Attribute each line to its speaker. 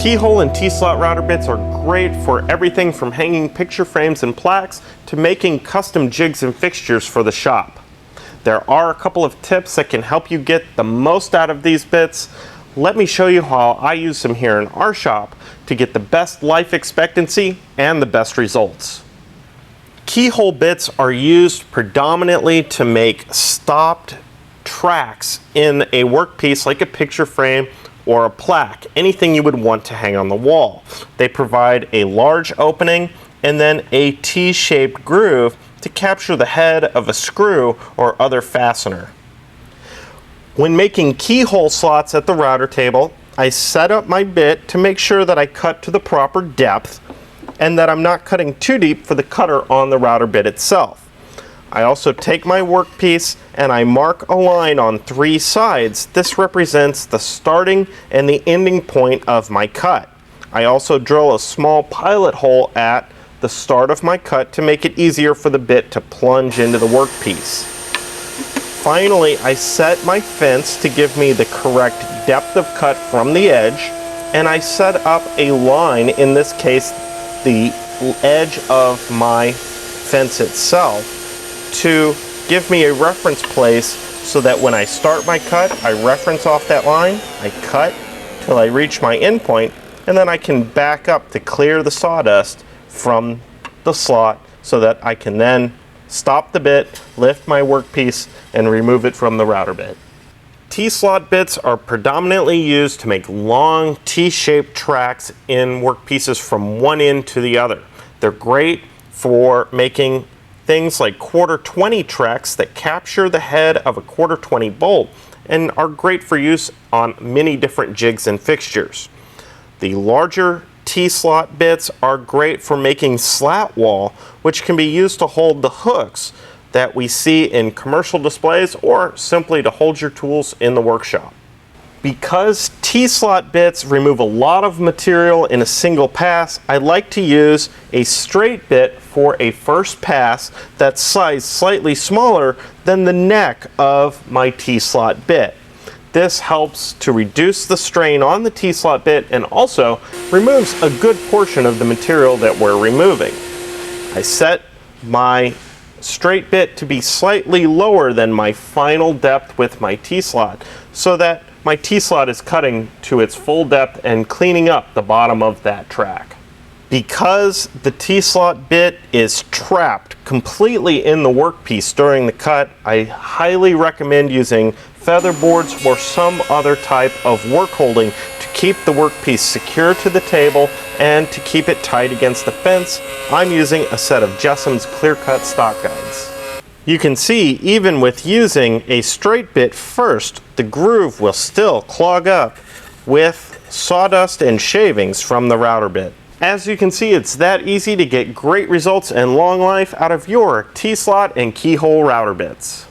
Speaker 1: Keyhole and T-slot router bits are great for everything from hanging picture frames and plaques to making custom jigs and fixtures for the shop. There are a couple of tips that can help you get the most out of these bits. Let me show you how I use them here in our shop to get the best life expectancy and the best results. Keyhole bits are used predominantly to make stopped tracks in a workpiece like a picture frame or a plaque, anything you would want to hang on the wall. They provide a large opening and then a T-shaped groove to capture the head of a screw or other fastener. When making keyhole slots at the router table, I set up my bit to make sure that I cut to the proper depth and that I'm not cutting too deep for the cutter on the router bit itself. I also take my workpiece and I mark a line on 3 sides. This represents the starting and the ending point of my cut. I also drill a small pilot hole at the start of my cut to make it easier for the bit to plunge into the workpiece. Finally, I set my fence to give me the correct depth of cut from the edge, and I set up a line, in this case the edge of my fence itself, to give me a reference place so that when I start my cut, I reference off that line, I cut till I reach my end point, and then I can back up to clear the sawdust from the slot so that I can then stop the bit, lift my workpiece, and remove it from the router bit. T-slot bits are predominantly used to make long T-shaped tracks in workpieces from one end to the other. They're great for making things like 1/4-20 tracks that capture the head of a 1/4-20 bolt and are great for use on many different jigs and fixtures. The larger T-slot bits are great for making slatwall, which can be used to hold the hooks that we see in commercial displays or simply to hold your tools in the workshop. Because T-slot bits remove a lot of material in a single pass, I like to use a straight bit for a first pass that's sized slightly smaller than the neck of my T-slot bit. This helps to reduce the strain on the T-slot bit and also removes a good portion of the material that we're removing. I set my straight bit to be slightly lower than my final depth with my T-slot so that my T-slot is cutting to its full depth and cleaning up the bottom of that track. Because the T-slot bit is trapped completely in the workpiece during the cut, I highly recommend using feather boards or some other type of work holding to keep the workpiece secure to the table and to keep it tight against the fence. I'm using a set of Gibson's clear-cut stock guides. You can see, even with using a straight bit first, the groove will still clog up with sawdust and shavings from the router bit. As you can see, it's that easy to get great results and long life out of your T-slot and keyhole router bits.